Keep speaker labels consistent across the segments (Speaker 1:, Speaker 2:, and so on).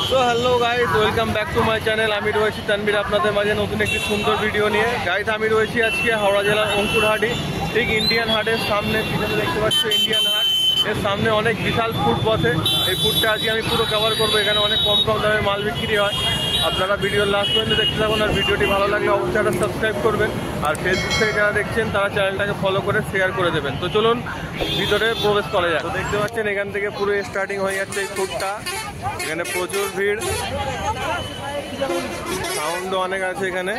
Speaker 1: তো hello guys, welcome back to my channel. আমি রয়েছি তানবীর আপনাদের মাঝে নতুন একটি সুন্দর ভিডিও নিয়ে। গাইস, আমি রয়েছি আজকে হাওড়া জেলার অঙ্কুরহাটি, ঠিক ইন্ডিয়ান হাটের সামনে। পিছনে দেখতে পাচ্ছ ইন্ডিয়ান হাট, এর সামনে অনেক বিশাল ফুড বসে। এই ফুডটা আজকে আমি পুরো কভার করবো। এখানে অনেক কম দামে মাল বিক্রি হয়। আপনারা ভিডিওর লাস্ট পর্যন্ত দেখতে থাকুন। আর ভিডিওটি ভালো লাগলে অবশ্যই একটা সাবস্ক্রাইব করবেন। আর ফেসবুক থেকে যারা দেখছেন তারা চ্যানেলটাকে ফলো করে শেয়ার করে দেবেন। তো চলুন ভিতরে প্রবেশ করা যায়। তো দেখতে পাচ্ছেন এখান থেকে পুরো স্টার্টিং হয়ে যাচ্ছে এই ফুডটা। এখানে প্রচুর ভিড়, সাউন্ডও অনেক আছে। এখানে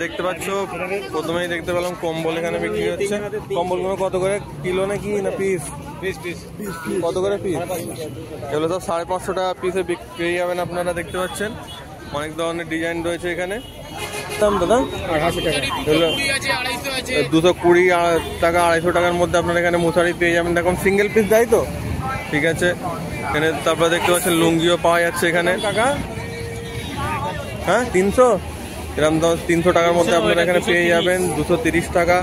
Speaker 1: দেখতে পাচ্ছ, প্রথমেই দেখতে পেলাম কম্বল এখানে বিক্রি হচ্ছে। কম্বলগুলো কত করে কিলো নাকি না পিস? কত করে পিস? এগুলো তো 550 টাকা পিসে পেয়ে যাবেন আপনারা। দেখতে পাচ্ছেন অনেক ধরনের ডিজাইন রয়েছে এখানে। দাম দাদা 280 টাকা। 220 টাকা 250 টাকার মধ্যে আপনারা এখানে মশারি পেয়ে যাবেন। দেখুন সিঙ্গেল পিস দেয় তো, ঠিক আছে। এখানে তারপরে দেখতে পাচ্ছেন লুঙ্গিও পাওয়া যাচ্ছে এখানে। টাকা হ্যাঁ 300, এরকম 300 টাকার মধ্যে আপনারা এখানে পেয়ে যাবেন। 230 টাকা।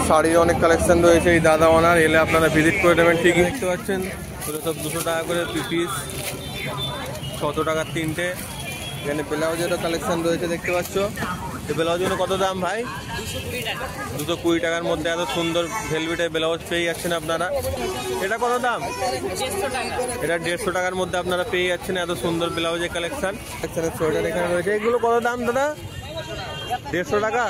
Speaker 1: শাড়ির অনেক কালেকশন রয়েছে এই দাদা ওনার, এলে আপনারা ভিজিট করে নেবেন। ঠিকই দেখতে পাচ্ছেন এগুলো সব 200 টাকা করে পিস, 600 টাকার 3টে। এখানে ব্লাউজেরও কালেকশন রয়েছে দেখতে পাচ্ছ। এই ব্লাউজগুলো কত দাম ভাই? 220 টাকার মধ্যে এত সুন্দর ভেলভেটের ব্লাউজ পেয়ে যাচ্ছেন আপনারা। এটা কত দাম? এটা 150 টাকার মধ্যে আপনারা পেয়ে যাচ্ছেন এত সুন্দর ব্লাউজের কালেকশন। সোয়েটার এখানে রয়েছে। এগুলো কত দাম দাদা? 150 টাকা।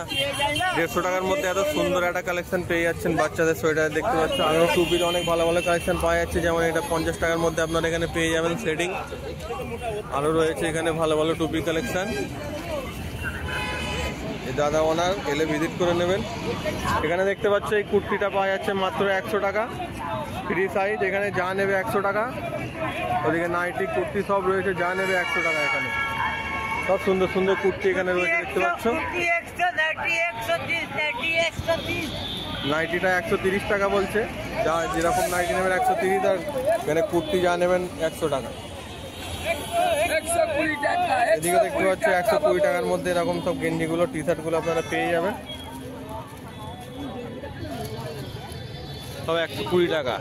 Speaker 1: 150 টাকার মধ্যে এত সুন্দর একটা কালেকশন পেয়ে যাচ্ছেন বাচ্চাদের সোয়েটার দেখতে পাচ্ছ। আরও টুপির অনেক ভালো ভালো কালেকশন পাওয়া যাচ্ছে, যেমন এটা 50 টাকার মধ্যে আপনারা এখানে পেয়ে যাবেন সেটিং। আরও রয়েছে এখানে ভালো ভালো টুপি কালেকশন। এই দাদা ওনার, এলে ভিজিট করে নেবেন। এখানে দেখতে পাচ্ছ এই কুর্তিটা পাওয়া যাচ্ছে মাত্র 100 টাকা, ফ্রি সাইজ। এখানে যা নেবে 100 টাকা। ওদিকে নাইটি কুর্তি সব রয়েছে, যা নেবে 100 টাকা। এখানে সব সুন্দর সুন্দর কুর্তি এখানে রয়েছে দেখতে পাচ্ছ। নাইটিটা 130 টাকা বলছে, যা যেরকম নাইটি নেবেন 130। আর এখানে কুর্তি যা নেবেন 100 টাকা। এদিকে দেখতে পাচ্ছ 120 টাকার মধ্যে এরকম সব গেঞ্জিগুলো, টি শার্টগুলো আপনারা পেয়ে যাবেন সব 120 টাকা।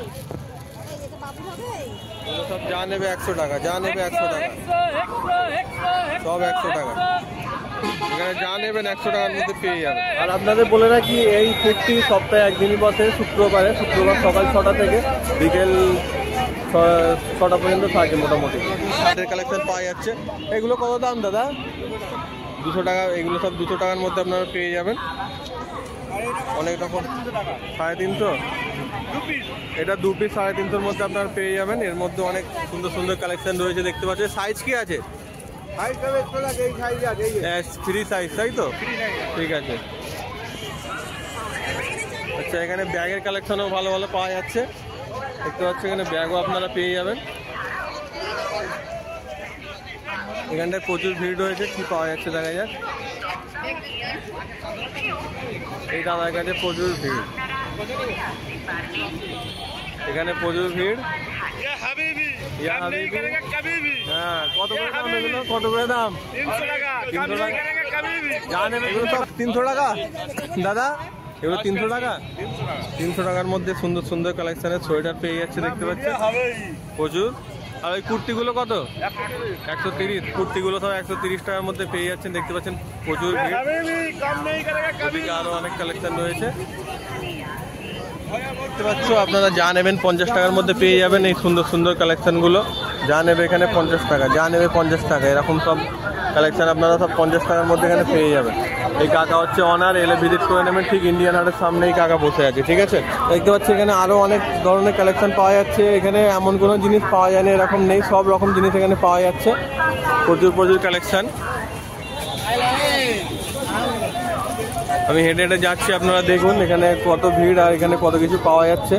Speaker 1: সব যা নেবে 100 টাকা, যা নেবে 100 টাকা, সব 100 টাকা। এখানে যা নেবেন 100 টাকার মধ্যে পেয়ে যাবেন। আর আপনাদের বলে রাখি এই ফুডটি সপ্তাহে একদিনই বসে, শুক্রবার সকাল 6টা থেকে বিকেল 6টা পর্যন্ত থাকে মোটামুটি। শার্টের কালেকশন পাওয়া যাচ্ছে। এগুলো কত দাম দাদা? 200 টাকা। এগুলো সব 200 টাকার মধ্যে আপনারা পেয়ে যাবেন। অনেক রকম 350। এটা 2 পিস 350-র মধ্যে আপনারা পেয়ে যাবেন। এর মধ্যে অনেক সুন্দর সুন্দর কালেকশন রয়েছে দেখতে পাচ্ছেন। সাইজ কি আছে? ফ্রি সাইজ, তাই তো? ঠিক আছে। আচ্ছা, এখানে ব্যাগের কালেকশনও ভালো ভালো পাওয়া যাচ্ছে দেখতে পাচ্ছি। এখানে ব্যাগও আপনারা পেয়ে যাবেন। এখানটায় প্রচুর ভিড় রয়েছে, কি পাওয়া যাচ্ছে দেখা যাক। এই দাদার কাছে প্রচুর ভিড়, এখানে প্রচুর ভিড়। হ্যাঁ, কত করে দাম এগুলো? কত করে দাম? 300 টাকা। জানেন এগুলো সব 300 টাকা দাদা? এগুলো 300 টাকা। 300 টাকার মধ্যে সুন্দর সুন্দর কালেকশনের সোয়েটার পেয়ে যাচ্ছে দেখতে পাচ্ছেন প্রচুর। আর ওই কুর্তিগুলো কত? 130। কুর্তিগুলো সব 130 টাকার মধ্যে পেয়ে যাচ্ছেন দেখতে পাচ্ছেন প্রচুর ভিড়। ওদিকে আরও অনেক কালেকশন রয়েছে দেখতে পাচ্ছ। আপনারা যা নেবেন 50 টাকার মধ্যে পেয়ে যাবেন এই সুন্দর সুন্দর কালেকশনগুলো। যা নেবে এখানে 50 টাকা, যা নেবে 50 টাকা। এরকম সব কালেকশন আপনারা সব 50 টাকার মধ্যে এখানে পেয়ে যাবেন। এই কাকা হচ্ছে অনার, এলে ভিজিট করে নেবেন। ঠিক ইন্ডিয়ান হাটের সামনেই কাকা বসে আছে, ঠিক আছে। দেখতে পাচ্ছি এখানে আরও অনেক ধরনের কালেকশন পাওয়া যাচ্ছে। এখানে এমন কোনো জিনিস পাওয়া যায় না এরকম নেই, সব রকম জিনিস এখানে পাওয়া যাচ্ছে। প্রচুর প্রচুর কালেকশন। আমি হেঁটে হেঁটে যাচ্ছি, আপনারা দেখুন এখানে কত ভিড় আর এখানে কত কিছু পাওয়া যাচ্ছে।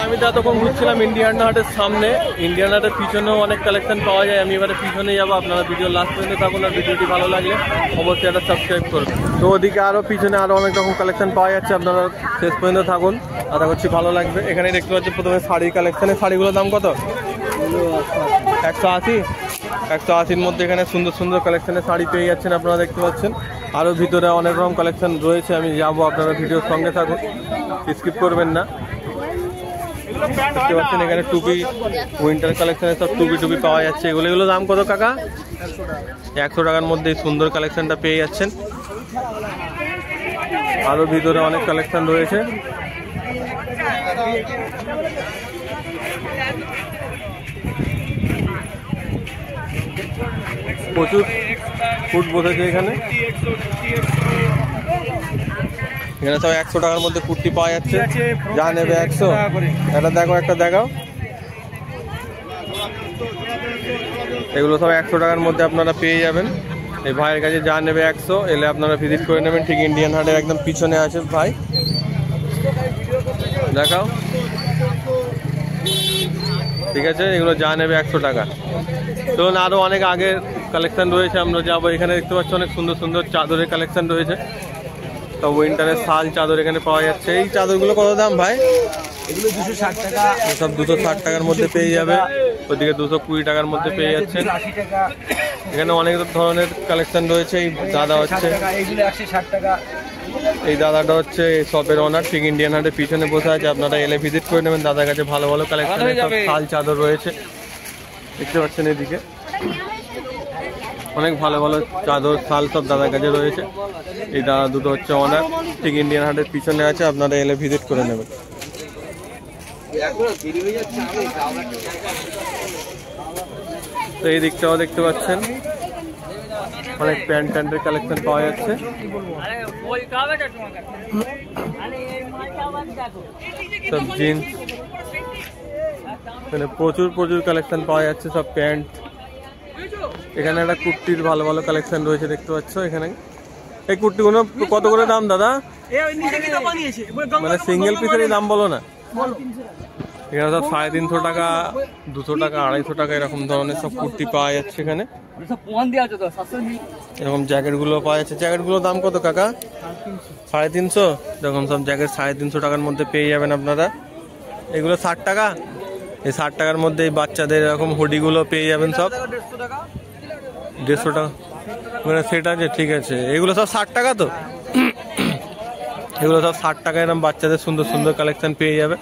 Speaker 1: আমি তো এতক্ষণ ঘুরছিলাম ইন্ডিয়ান হাটের সামনে। ইন্ডিয়ান হাটের পিছনেও অনেক কালেকশন পাওয়া যায়। আমি এবারে পিছনে যাবো। আপনারা ভিডিও লাস্ট পর্যন্ত থাকুন। আর ভিডিওটি ভালো লাগলে অবশ্যই একটা সাবস্ক্রাইব করুন। তো ওদিকে আরও পিছনে আরও অনেক রকম কালেকশন পাওয়া যাচ্ছে, আপনারা শেষ পর্যন্ত থাকুন। আশা করছি ভালো লাগবে। এখানে দেখতে পাচ্ছি প্রথমে শাড়ির কালেকশনের। শাড়িগুলোর দাম কত? 180। 180-র মধ্যে এখানে সুন্দর সুন্দর কালেকশনের শাড়ি পেয়ে যাচ্ছেন আপনারা দেখতে পাচ্ছেন। আরও ভিতরে অনেক রকম কালেকশন রয়েছে, আমি যাবো, আপনারা ভিডিওর সঙ্গে থাকুন, স্কিপ করবেন না। দেখতে পাচ্ছেন এখানে টুপি, উইন্টার কালেকশনের সব টুপি পাওয়া যাচ্ছে। এগুলো দাম কত কাকা? 100 টাকার মধ্যে সুন্দর কালেকশনটা পেয়ে যাচ্ছেন। আরও ভিতরে অনেক কালেকশন রয়েছে। প্রচুর ফুট বসেছে এখানে সব 100 টাকার মধ্যে কুর্তি পাওয়া যাচ্ছে। যা নেবে 100। একটা দেখাও। এগুলো সব 100 টাকার মধ্যে আপনারা পেয়ে যাবেন। এই ভাইয়ের কাছে যা নেবে 100, এলে আপনারা ভিজিট করে নেবেন। ঠিক ইন্ডিয়ান হাটের একদম পিছনে আছে ভাই, দেখাও। ঠিক আছে, এগুলো যা নেবে 100 টাকা। চলুন, আরও অনেক আগের কালেকশন রয়েছে, আমরা যাবো। এখানে দেখতে পাচ্ছি অনেক সুন্দর সুন্দর চাদরের কালেকশন রয়েছে। তো উইন্টারের শাল চাদর এখানে পাওয়া যাচ্ছে। এই চাদরগুলো কত দাম ভাই?
Speaker 2: এগুলো 260 টাকা।
Speaker 1: সব 260 টাকার মধ্যে পেয়ে যাবে। ওদিকে 220 টাকার মধ্যে পেয়ে যাচ্ছেন। এখানে অনেক ধরনের কালেকশন রয়েছে। এই দাদা হচ্ছে, এই দাদাটা হচ্ছে শপের ওনার, ঠিক ইন্ডিয়ান হাটের পিছনে বসে আছে। আপনারা এলে ভিজিট করে নেবেন দাদার কাছে। ভালো ভালো কালেকশনের সব শাল চাদর রয়েছে, দেখতে পাচ্ছেন। এদিকে অনেক ভালো ভালো চাদর শাল সব দাদার কাছে রয়েছে। এই দাদা দুটো হচ্ছে ওনার, ঠিক ইন্ডিয়ান হাটের পিছনে আছে। আপনারা এলে ভিজিট করে নেবেন। তো এই দিকটাও দেখতে পাচ্ছেন অনেক প্যান্টের কালেকশন পাওয়া যাচ্ছে। সব জিন্স, এখানে প্রচুর কালেকশন পাওয়া যাচ্ছে, সব প্যান্ট। এখানে একটা কুর্তির ভালো ভালো কালেকশন রয়েছে, দেখতে পাচ্ছ। এখানে এই কুর্তিগুলো কত করে দাম দাদা? মানে সিঙ্গেল পিসের দাম বলো না। এখানে সব 350 টাকা, 200 টাকা, 250 টাকা এরকম ধরনের সব কুর্তি পাওয়া যাচ্ছে এখানে। এরকম জ্যাকেটগুলো পাওয়া যাচ্ছে। জ্যাকেটগুলোর দাম কত কাকা? 350। দেখুন সব জ্যাকেট 350 টাকার মধ্যে পেয়ে যাবেন আপনারা। এগুলো 60 টাকা। এই 60 টাকার মধ্যে এই বাচ্চাদের এরকম হুডিগুলো পেয়ে যাবেন সব 150 টাকা। মানে সেট আছে, ঠিক আছে। এগুলো সব 60 টাকা। তো এগুলো সব 60 টাকা। এরকম বাচ্চাদের সুন্দর সুন্দর কালেকশন পেয়ে যাবে।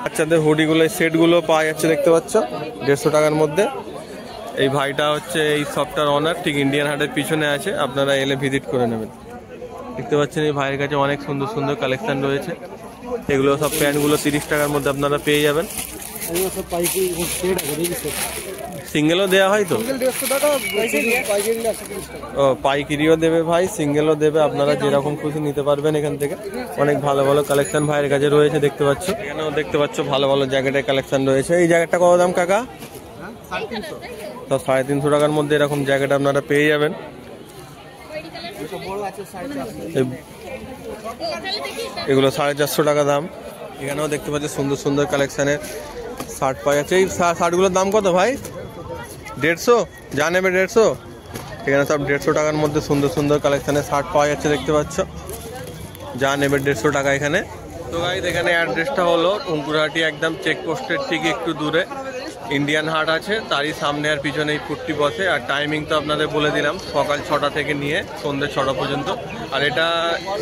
Speaker 1: বাচ্চাদের হুডিগুলো, সেটগুলো পাওয়া যাচ্ছে, দেখতে পাচ্ছ, 150 টাকার মধ্যে। এই ভাইটা হচ্ছে এই শপটার ওনার, ঠিক ইন্ডিয়ান হাটের পিছনে আছে। আপনারা এলে ভিজিট করে নেবেন। দেখতে পাচ্ছেন এই ভাইয়ের কাছে অনেক সুন্দর সুন্দর কালেকশন রয়েছে। এগুলো সব প্যান্টগুলো 30 টাকার মধ্যে আপনারা পেয়ে যাবেন। সিঙ্গেলও দেওয়া হয় তো? ও, পাইকারিও দেবে ভাই, সিঙ্গেলও দেবে। আপনারা যেরকম খুশি নিতে পারবেন এখান থেকে। অনেক ভালো ভালো কালেকশন ভাইয়ের কাছে রয়েছে, দেখতে পাচ্ছ। এখানেও দেখতে পাচ্ছ ভালো ভালো জ্যাকেটের কালেকশন রয়েছে। এই জ্যাকেটটা কত দাম কাকা? 350 টাকার মধ্যে এরকম জ্যাকেট আপনারা পেয়ে যাবেন। এগুলো 450 টাকা দাম। এখানেও দেখতে পাচ্ছি সুন্দর সুন্দর কালেকশনের শার্ট পাওয়া যাচ্ছে। এই শার্টগুলোর দাম কত ভাই? 150? যা নেবে 150। এখানে সব 150 টাকার মধ্যে সুন্দর সুন্দর কালেকশনের শার্ট পাওয়া যাচ্ছে, দেখতে পাচ্ছ। যা নেবে 150 টাকা এখানে। তো গাইস, এখানে অ্যাড্রেসটা হলো অঙ্কুরহাটি, একদম চেকপোস্টের ঠিক একটু দূরে ইন্ডিয়ান হাট আছে, তারই সামনে আর পিছনে এই ফুটটি বসে। আর টাইমিং তো আপনাদের বলে দিলাম, সকাল 6টা থেকে নিয়ে সন্ধ্যে 6টা পর্যন্ত। আর এটা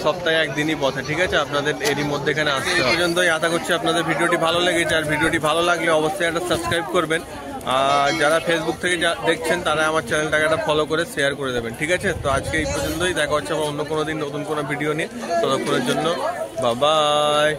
Speaker 1: সপ্তাহে একদিনই বসে, ঠিক আছে। আপনাদের এরই মধ্যে এখানে আসতে পর্যন্তই আশা করছি আপনাদের ভিডিওটি ভালো লেগেছে। আর ভিডিওটি ভালো লাগলে অবশ্যই একটা সাবস্ক্রাইব করবেন। আর যারা ফেসবুক থেকে দেখছেন তারা আমার চ্যানেলটাকে একটা ফলো করে শেয়ার করে দেবেন, ঠিক আছে। তো আজকে এই পর্যন্তই, দেখা হচ্ছে আবার অন্য কোনো দিন নতুন কোনো ভিডিও নিয়ে। ততক্ষণের জন্য বাই বাই।